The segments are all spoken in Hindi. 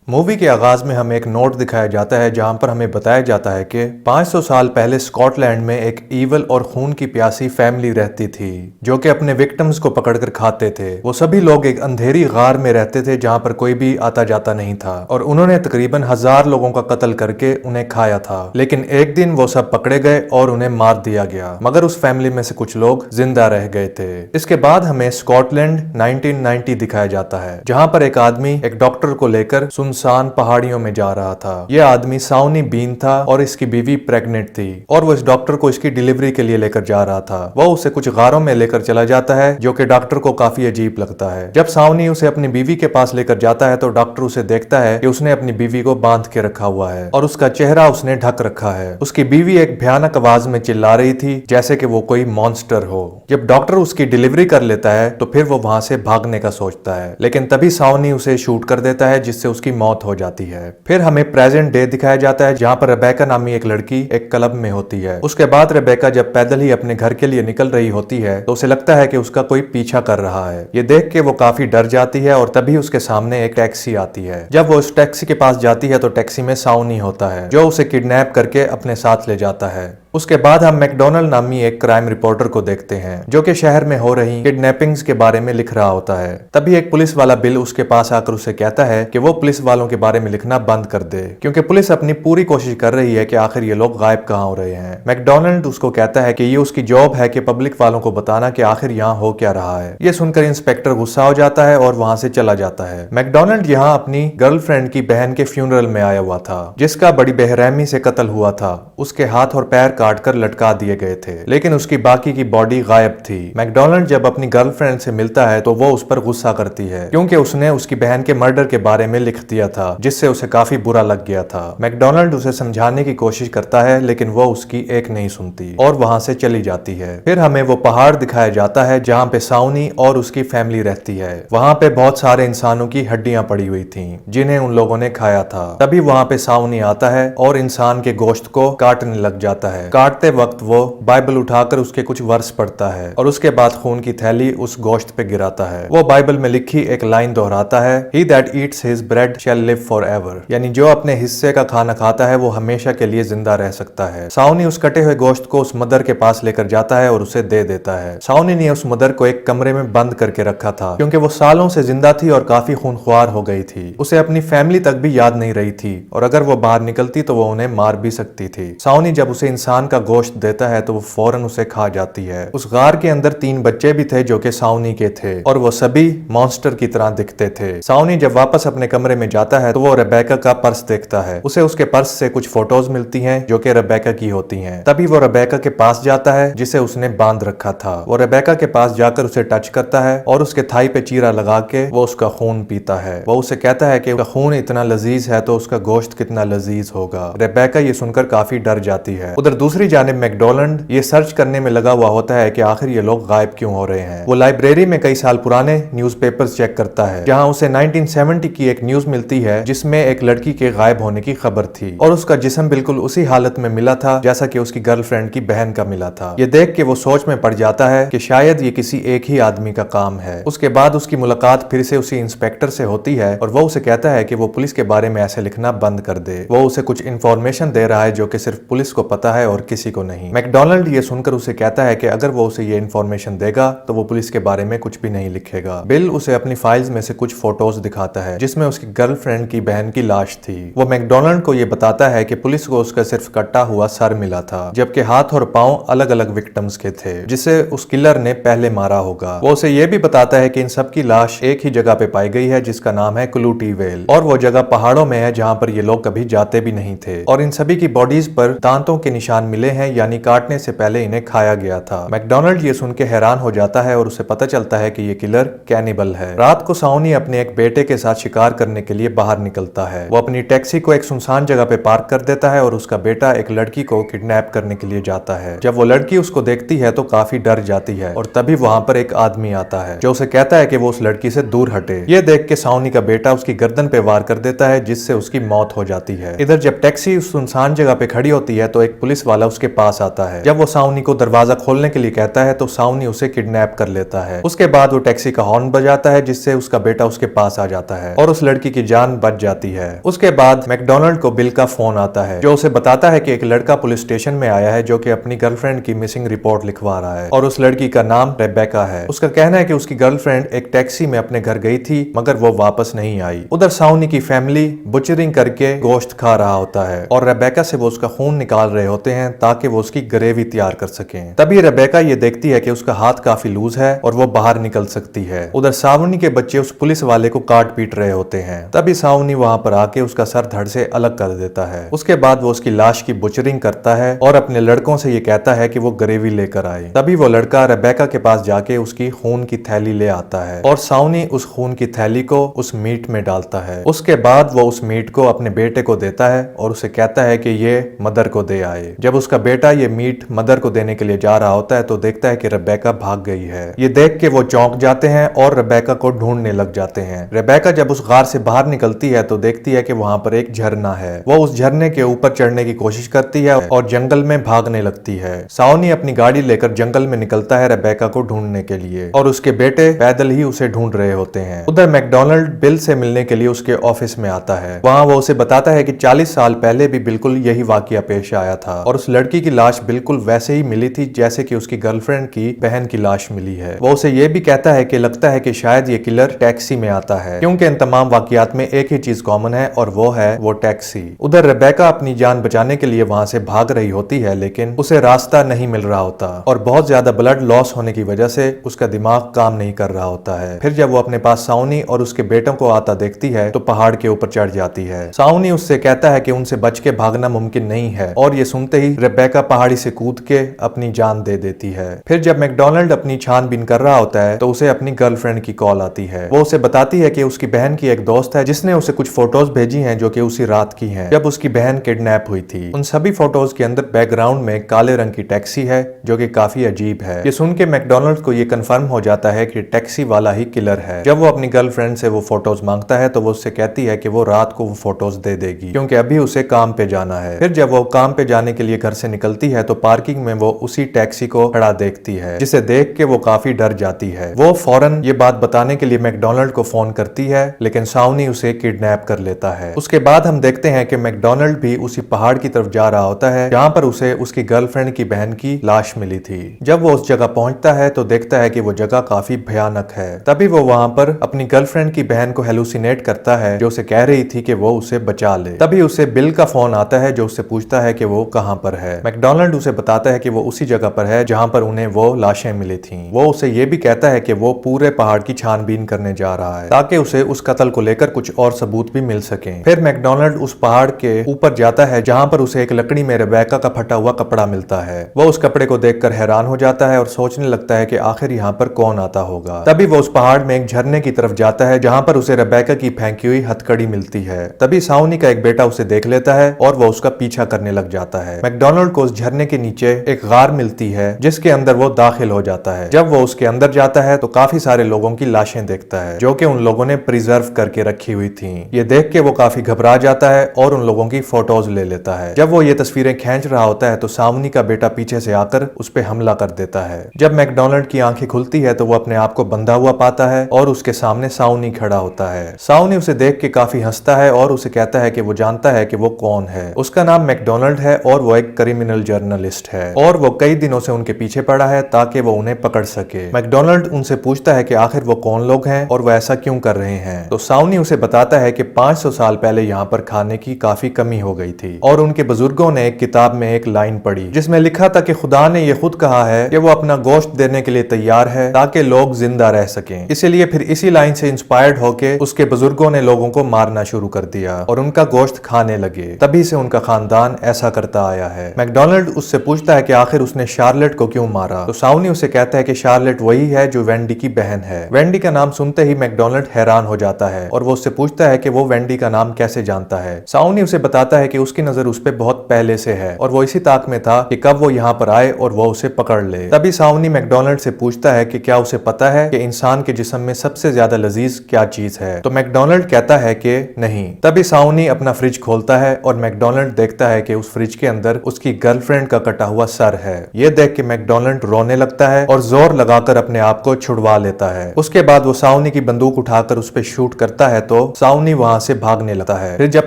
मूवी के आगाज में हमें एक नोट दिखाया जाता है जहां पर हमें बताया जाता है कि 500 साल पहले स्कॉटलैंड में एक ईवल और खून की प्यासी फैमिली रहती थी जो कि अपने विक्टिम्स को पकड़कर खाते थे। वो सभी लोग एक अंधेरी गार में रहते थे जहां पर कोई भी आता जाता नहीं था और उन्होंने तकरीबन 1000 लोगों का कत्ल करके उन्हें खाया था। लेकिन एक दिन वो सब पकड़े गए और उन्हें मार दिया गया, मगर उस फैमिली में से कुछ लोग जिंदा रह गए थे। इसके बाद हमें स्कॉटलैंड 1990 दिखाया जाता है जहां पर एक आदमी एक डॉक्टर को लेकर सुनसान पहाड़ियों में जा रहा था। यह आदमी साउनी बीन था और इसकी बीवी प्रेग्नेंट थी और वो इस डॉक्टर को इसकी डिलीवरी के लिए लेकर जा रहा था। वह उसे कुछ गारों में लेकर चला जाता है जो कि डॉक्टर को काफी अजीब लगता है। जब साउनी उसे अपनी बीवी के पास लेकर जाता है तो डॉक्टर उसे देखता है कि उसने अपनी बीवी को बांध के रखा हुआ है और उसका चेहरा उसने ढक रखा है। उसकी बीवी एक भयानक आवाज में चिल्ला रही थी जैसे कि वो कोई मॉन्स्टर हो। जब डॉक्टर उसकी डिलीवरी कर लेता है तो फिर वो वहां से भागने का सोचता है, लेकिन तभी साउनी उसे शूट कर देता है जिससे उसकी मौत हो जाती है। फिर हमें प्रेजेंट डे दिखाया जाता है जहां पर रेबेका नामी एक लड़की एक क्लब में होती है। उसके बाद रेबेका जब पैदल ही अपने घर के लिए निकल रही होती है तो उसे लगता है कि उसका कोई पीछा कर रहा है। ये देख के वो काफी डर जाती है और तभी उसके सामने एक टैक्सी आती है। जब वो उस टैक्सी के पास जाती है तो टैक्सी में साउनी होता है जो उसे किडनैप करके अपने साथ ले जाता है। उसके बाद हम मैकडोनल्ड नामी एक क्राइम रिपोर्टर को देखते हैं जो कि शहर में हो रही किडनैपिंग्स के बारे में लिख रहा होता है। तभी एक पुलिस वाला बिल उसके पास आकर उसे कहता है कि वो पुलिस वालों के बारे में लिखना बंद कर दे क्योंकि पुलिस अपनी पूरी कोशिश कर रही है कि आखिर ये लोग गायब कहाँ हो रहे हैं। मैकडोनल्ड उसको कहता है कि ये उसकी जॉब है कि पब्लिक वालों को बताना कि आखिर यहाँ हो क्या रहा है। ये सुनकर इंस्पेक्टर गुस्सा हो जाता है और वहां से चला जाता है। मैकडोनल्ड यहाँ अपनी गर्लफ्रेंड की बहन के फ्यूनरल में आया हुआ था जिसका बड़ी बेरहमी से कत्ल हुआ था। उसके हाथ और पैर काटकर लटका दिए गए थे लेकिन उसकी बाकी की बॉडी गायब थी। मैकडोनल्ड जब अपनी गर्लफ्रेंड से मिलता है तो वो उस पर गुस्सा करती है क्योंकि उसने उसकी बहन के मर्डर के बारे में लिख दिया था जिससे उसे काफी बुरा लग गया था। मैकडोनल्ड उसे समझाने की कोशिश करता है लेकिन वो उसकी एक नहीं सुनती और वहां से चली जाती है। फिर हमें वो पहाड़ दिखाया जाता है जहाँ पे साउनी और उसकी फैमिली रहती है। वहां पे बहुत सारे इंसानों की हड्डियां पड़ी हुई थी जिन्हें उन लोगों ने खाया था। तभी वहां पे साउनी आता है और इंसान के गोश्त को काटने लग जाता है। काटते वक्त वो बाइबल उठाकर उसके कुछ वर्स पढ़ता है और उसके बाद खून की थैली उस गोश्त पे गिराता है। वो बाइबल में लिखी एक लाइन दोहराता है, He that eats his bread shall live forever, यानी जो अपने हिस्से का खाना खाता है वो हमेशा के लिए जिंदा रह सकता है। साउनी उस कटे हुए गोश्त को उस मदर के पास लेकर जाता है और उसे दे देता है। साउनी ने उस मदर को एक कमरे में बंद करके रखा था क्योंकि वो सालों से जिंदा थी और काफी खूनख्वार हो गई थी। उसे अपनी फैमिली तक भी याद नहीं रही थी और अगर वो बाहर निकलती तो वो उन्हें मार भी सकती थी। साउनी जब उसे इंसान का गोश्त देता है तो वो फौरन उसे खा जाती है। उस गार के अंदर 3 बच्चे भी थे जो कि साउनी के थे और वो सभी मॉन्स्टर की तरह दिखते थे। साउनी जब वापस अपने कमरे में जाता है तो वो रेबेका का पर्स देखता है। उसे उसके पर्स से कुछ फोटोज मिलती हैं जो कि रेबेका की होती हैं। तभी वो रेबेका के पास जाता है जिसे उसने बांध रखा था। वो रेबेका के पास जाकर उसे टच करता है और उसके थाई पे चीरा लगा के वो उसका खून पीता है। वो उसे कहता है कि उसका खून इतना लजीज है तो उसका गोश्त कितना लजीज होगा। रेबेका ये सुनकर काफी डर जाती है। उधर दूसरी जानिब मैकडोनल्ड ये सर्च करने में लगा हुआ होता है कि आखिर ये लोग गायब क्यों हो रहे हैं। वो लाइब्रेरी में कई साल पुराने न्यूज़पेपर्स चेक करता है जहां उसे 1970 की एक न्यूज मिलती है जिसमें एक लड़की के गायब होने की खबर थी और उसका जिस्म बिल्कुल उसी हालत में मिला था जैसा कि उसकी गर्लफ्रेंड की बहन का मिला था। ये देख के वो सोच में पड़ जाता है कि शायद ये किसी एक ही आदमी का काम है। उसके बाद उसकी मुलाकात फिर से उसी इंस्पेक्टर से होती है और वो उसे कहता है कि वो पुलिस के बारे में ऐसे लिखना बंद कर दे। वो उसे कुछ इंफॉर्मेशन दे रहा है जो कि सिर्फ पुलिस को पता है और किसी को नहीं। मैकडोनल्ड ये सुनकर उसे कहता है कि अगर वो उसे ये इन्फॉर्मेशन देगा तो वो पुलिस के बारे में कुछ भी नहीं लिखेगा। बिल उसे अपनी फाइल्स में से कुछ फोटोज दिखाता है जिसमें उसकी गर्लफ्रेंड की बहन की लाश थी। वो मैकडोनल्ड को ये बताता है कि पुलिस को उसका सिर्फ कटा हुआ सर मिला था जबकि हाथ और पांव अलग अलग विक्टिम्स के थे जिसे उस किलर ने पहले मारा होगा। वो उसे ये भी बताता है कि इन सब की लाश एक ही जगह पे पाई गई है जिसका नाम है क्लूटी वेल और वो जगह पहाड़ों में है जहाँ पर ये लोग कभी जाते भी नहीं थे और इन सभी की बॉडीज पर दांतों के निशान मिले हैं यानी काटने से पहले इन्हें खाया गया था। मैकडोनल्ड ये सुन के हैरान हो जाता है और उसे पता चलता है कि ये किलर कैनिबल है। रात को साउनी अपने एक बेटे के साथ शिकार करने के लिए बाहर निकलता है। वो अपनी टैक्सी को एक सुनसान जगह पे पार्क कर देता है और उसका बेटा एक लड़की को किडनैप करने के लिए जाता है। जब वो लड़की उसको देखती है तो काफी डर जाती है और तभी वहां पर एक आदमी आता है जो उसे कहता है कि वो उस लड़की से दूर हटे। ये देख के साउनी का बेटा उसकी गर्दन पे वार कर देता है जिससे उसकी मौत हो जाती है। इधर जब टैक्सी उस सुनसान जगह पे खड़ी होती है तो एक पुलिस वाला उसके पास आता है। जब वो साउनी को दरवाजा खोलने के लिए कहता है तो साउनी उसे किडनैप कर लेता है। उसके बाद वो टैक्सी का हॉर्न बजाता है जिससे उसका बेटा उसके पास आ जाता है और उस लड़की की जान बच जाती है। उसके बाद मैकडोनाल्ड को बिल का फोन आता है जो उसे बताता है कि एक लड़का पुलिस स्टेशन में आया है जो कि अपनी गर्लफ्रेंड की मिसिंग रिपोर्ट लिखवा रहा है और उस लड़की का नाम रेबेका है। उसका कहना है कि उसकी गर्लफ्रेंड एक टैक्सी में अपने घर गई थी मगर वो वापस नहीं आई। उधर साउनी की फैमिली बुचरिंग करके गोश्त खा रहा होता है और रेबेका से वो उसका खून निकाल रहे होते हैं ताकि वो उसकी ग्रेवी तैयार कर सकें। तभी रेबेका ये देखती है कि उसका हाथ काफी लूज है और वो बाहर निकल सकती है। उधर सावनी के बच्चे उस पुलिस वाले को काट पीट रहे होते हैं। तभी सावनी वहां पर आके उसका सर धड़ से अलग कर देता है। उसके बाद वो उसकी लाश की बुचरिंग करता है और अपने लड़कों से ये कहता है कि वो ग्रेवी लेकर आए। तभी वो लड़का रेबेका के पास जाके उसकी खून की थैली ले आता है और सावनी उस खून की थैली को उस मीट में डालता है। उसके बाद वो उस मीट को अपने बेटे को देता है और उसे कहता है कि ये मदर को दे आए। जब उसका बेटा ये मीट मदर को देने के लिए जा रहा होता है तो देखता है कि रेबेका भाग गई है। ये देख के वो चौंक जाते हैं और रेबेका को ढूंढने लग जाते हैं। रेबेका जब उस गार से बाहर निकलती है तो देखती है कि वहां पर एक झरना है। वो उस झरने के ऊपर चढ़ने की कोशिश करती है और जंगल में भागने लगती है। सावनी अपनी गाड़ी लेकर जंगल में निकलता है रेबेका को ढूंढने के लिए और उसके बेटे पैदल ही उसे ढूंढ रहे होते हैं। उधर मैकडोनाल्ड बिल से मिलने के लिए उसके ऑफिस में आता है। वहां वो उसे बताता है कि 40 साल पहले भी बिल्कुल यही वाकया पेश आया था और उस लड़की की लाश बिल्कुल वैसे ही मिली थी जैसे कि उसकी गर्लफ्रेंड की बहन की लाश मिली है। वो उसे ये भी कहता है कि लगता है कि शायद ये किलर टैक्सी में आता है क्योंकि इन तमाम वाकयात में एक ही चीज कॉमन है और वो है वो टैक्सी। उधर रेबेका अपनी जान बचाने के लिए वहां से भाग रही होती है लेकिन उसे रास्ता नहीं मिल रहा होता और बहुत ज्यादा ब्लड लॉस होने की वजह से उसका दिमाग काम नहीं कर रहा होता है। फिर जब वो अपने पास साउनी और उसके बेटों को आता देखती है तो पहाड़ के ऊपर चढ़ जाती है। साउनी उससे कहता है कि उनसे बच के भागना मुमकिन नहीं है और ये सुनते ही रेबेका पहाड़ी से कूद के अपनी जान दे देती है। फिर जब मैकडोनाल्ड अपनी छानबीन कर रहा होता है तो उसे अपनी गर्लफ्रेंड की कॉल आती है। वो उसे बताती है कि उसकी बहन की एक दोस्त है जिसने उसे कुछ फोटोज भेजी हैं जो कि उसी रात की हैं जब उसकी बहन किडनैप हुई थी। उन सभी फोटोज के अंदर बैकग्राउंड में काले रंग की टैक्सी है जो कि काफी अजीब है। ये सुन के मैकडोनाल्ड को ये कंफर्म हो जाता है कि टैक्सी वाला ही किलर है। जब वो अपनी गर्लफ्रेंड से वो फोटोज मांगता है तो वो उससे कहती है कि वो रात को वो फोटोज दे देगी क्योंकि अभी उसे काम पे जाना है। फिर जब वो काम पे जाने के लिए घर से निकलती है तो पार्किंग में वो उसी टैक्सी को खड़ा देखती है जिसे देख के वो काफी डर जाती है। वो फौरन ये बात बताने के लिए मैकडोनाल्ड को फोन करती है लेकिन साउनी उसे किडनैप कर लेता है। उसके बाद हम देखते हैं कि मैकडोनाल्ड भी उसी पहाड़ की तरफ जा रहा होता है जहाँ पर उसे उसकी गर्लफ्रेंड की बहन की लाश मिली थी। जब वो उस जगह पहुंचता है तो देखता है कि वो जगह काफी भयानक है। तभी वो वहां पर अपनी गर्लफ्रेंड की बहन को हेलुसिनेट करता है जो उसे कह रही थी कि वो उसे बचा ले। तभी उसे बिल का फोन आता है जो उससे पूछता है कि वो कहां पर है। मैकडोनाल्ड उसे बताता है कि वो उसी जगह पर है जहां पर उन्हें वो लाशें मिली थीं। वो उसे ये भी कहता है कि वो पूरे पहाड़ की छानबीन करने जा रहा है ताकि उसे उस कत्ल को लेकर कुछ और सबूत भी मिल सके। फिर मैकडोनाल्ड उस पहाड़ के ऊपर जाता है जहां पर उसे एक लकड़ी में रेबेका का फटा हुआ कपड़ा मिलता है। वो उस कपड़े को देखकर हैरान हो जाता है और सोचने लगता है कि आखिर यहाँ पर कौन आता होगा। तभी वो उस पहाड़ में एक झरने की तरफ जाता है जहां पर उसे रेबेका की फेंकी हुई हथकड़ी मिलती है। तभी साउनी का एक बेटा उसे देख लेता है और वो उसका पीछा करने लग जाता है। मैकडोनाल्ड को उस झरने के नीचे एक गार मिलती है जिसके अंदर वो दाखिल हो जाता है। जब वो उसके अंदर जाता है तो काफी सारे लोगों की लाशें देखता है जो कि उन लोगों ने प्रिजर्व करके रखी हुई थी। ये देख के वो काफी घबरा जाता है और उन लोगों की फोटोज ले लेता है। जब वो ये तस्वीरें खींच रहा होता है तो साउनी का बेटा पीछे से आकर उस पे हमला कर देता है। जब मैकडोनाल्ड की आंखें खुलती है तो वो अपने आप को बंधा हुआ पाता है और उसके सामने साउनी खड़ा होता है। साउनी उसे देख के काफी हंसता है और उसे कहता है कि वो जानता है कि वो कौन है। उसका नाम मैकडोनाल्ड है और वो एक क्रिमिनल जर्नलिस्ट है और वो कई दिनों से उनके पीछे पड़ा है ताकि वो उन्हें पकड़ सके। मैकडोनाल्ड उनसे पूछता है कि आखिर वो कौन लोग हैं और वो ऐसा क्यों कर रहे हैं। तो साउनी उसे बताता है कि 500 साल पहले यहाँ पर खाने की काफी कमी हो गई थी और उनके बुजुर्गों ने एक किताब में एक लाइन पढ़ी जिसमें लिखा था कि खुदा ने ये खुद कहा है कि वो अपना गोश्त देने के लिए तैयार है ताकि लोग जिंदा रह सकें। इसीलिए फिर इसी लाइन से इंस्पायर्ड होके उसके बुजुर्गों ने लोगों को मारना शुरू कर दिया और उनका गोश्त खाने लगे। तभी से उनका खानदान ऐसा करता आया है। मैकडोनाल्ड उससे पूछता है कि आखिर उसने शार्लेट को क्यों मारा। तो साउनी उसे कहता है कि शार्लेट वही है जो वेंडी की बहन है। वेंडी का नाम सुनते ही मैकडोनाल्ड हैरान हो जाता है और वो उससे पूछता है कि वो वेंडी का नाम कैसे जानता है। साउनी उसे बताता है कि उसकी नजर उस पर बहुत पहले से है और वो इसी ताक में था कि कब वो यहाँ पर आए और वो उसे पकड़ ले। तभी साउनी मैकडोनाल्ड से पूछता है कि क्या उसे पता है कि इंसान के जिस्म में सबसे ज्यादा लजीज क्या चीज है। तो मैकडोनाल्ड कहता है कि नहीं। तभी साउनी अपना फ्रिज खोलता है और मैकडोनाल्ड देखता है कि उस फ्रिज के अंदर उसकी गर्लफ्रेंड का कटा हुआ सर है। ये देख के मैकडोनाल्ड रोने लगता है और जोर लगाकर अपने आप को छुड़वा लेता है। उसके बाद वो साउनी की बंदूक उठाकर उस पर शूट करता है तो साउनी वहां से भागने लगता है। फिर जब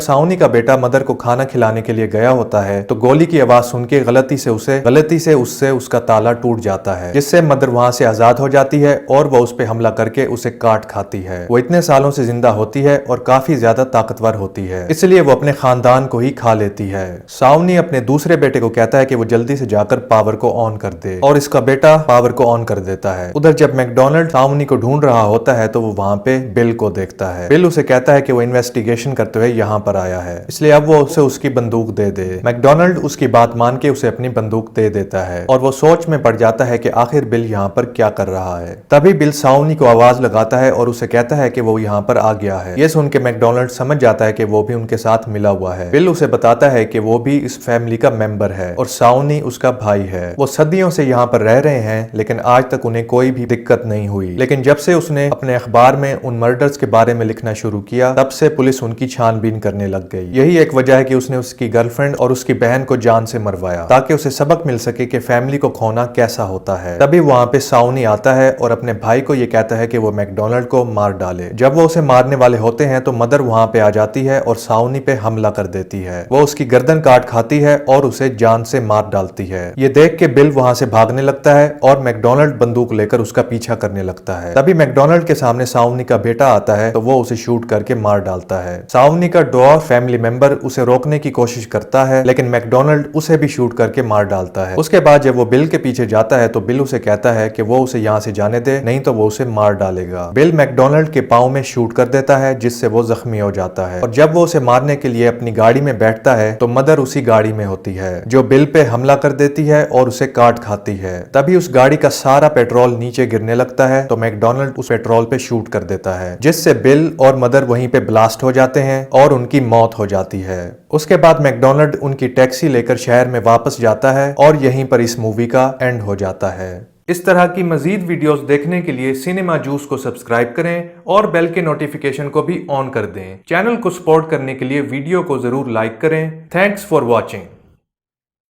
साउनी का बेटा मदर को खाना खिलाने के लिए गया होता है तो गोली की आवाज सुन के गलती से उससे उसका ताला टूट जाता है, जिससे मदर वहां से आजाद हो जाती है और वो उस पे हमला करके उसे काट खाती है। वो इतने सालों से जिंदा होती है और काफी ज्यादा ताकतवर होती है, इसलिए वो अपने खानदान को ही खा लेती है। साउनी अपने दूसरे बेटे को कहता है कि वो जल्दी से जाकर पावर को ऑन कर दे और इसका बेटा पावर को ऑन कर देता है। उधर जब मैकडोनाल्ड साउनी को ढूंढ रहा होता है तो वो वहां पे बिल को देखता है। बिल उसे कहता है कि वो इन्वेस्टिगेशन करते हुए यहाँ पर आया है, इसलिए अब वो उसे उसकी बंदूक दे दे। मैकडोनाल्ड उसकी बात मान के उसे अपनी बंदूक दे देता है और वो सोच में पड़ जाता है कि आखिर बिल यहाँ पर क्या कर रहा है। तभी बिल साउनी को आवाज लगाता है और उसे कहता है कि वो यहाँ पर आ गया है। ये सुन के मैकडोनाल्ड समझ जाता है कि वो भी उनके साथ मिला हुआ है। बिल उसे बताता है कि वो भी इस फैमिली का मेंबर है और साउनी उसका भाई है। वो सदियों से यहाँ पर रह रहे हैं लेकिन आज तक उन्हें कोई भी दिक्कत नहीं हुई, लेकिन जब से उसने अपने अखबार में उन मर्डर्स के बारे में लिखना शुरू किया तब से पुलिस उनकी छानबीन करने लग गई। यही एक वजह है कि उसने उसकी गर्लफ्रेंड और उसकी बहन को जान से मरवाया ताकि उसे सबक मिल सके कि फैमिली को खोना कैसा होता है। तभी वहां पे साउनी आता है और अपने भाई को ये कहता है कि वो मैकडोनाल्ड को मार डाले। जब वो उसे मारने वाले होते हैं तो मदर वहां पे आ जाती है और साउनी पे हमला कर देती है। वो उसकी गर्दन काट खाती है और उसे जान से मार डालती है। ये देख के बिल वहां से भागने लगता है और मैकडोनाल्ड बंदूक लेकर उसका पीछा करने लगता है। तभी मैकडोनाल्ड के सामने साउनी का बेटा आता है तो वो उसे शूट करके मार डालता है। साउनी का डॉर फैमिली मेंबर उसे रोकने की कोशिश करता है लेकिन मैकडोनाल्ड उसे भी शूट करके मार डालता है। उसके बाद जब वो बिल के पीछे जाता है तो बिल उसे कहता है कि वो उसे यहाँ से जाने दे, नहीं तो वो उसे मार डालेगा। बिल मैकडोनाल्ड के पाँव में शूट कर देता है जिससे वो जख्मी हो जाता है और जब वो उसे मारने के लिए अपनी गाड़ी में बैठता है तो मदर उसी गाड़ी में होती है जो बिल पे हमला कर देती है और उसे काट खाती है। तभी उस गाड़ी का सारा पेट्रोल नीचे गिरने लगता है तो मैकडोनाल्ड उस पेट्रोल पे शूट कर देता है, जिससे बिल और मदर वहीं पे ब्लास्ट हो जाते हैं और उनकी मौत हो जाती है। उसके बाद मैकडोनाल्ड उनकी टैक्सी लेकर शहर में वापस जाता है और यहीं पर इस मूवी का एंड हो जाता है। इस तरह की मजीद वीडियोस देखने के लिए सिनेमा जूस को सब्सक्राइब करें और बेल के नोटिफिकेशन को भी ऑन कर दें। चैनल को सपोर्ट करने के लिए वीडियो को जरूर लाइक करें। Thanks for watching.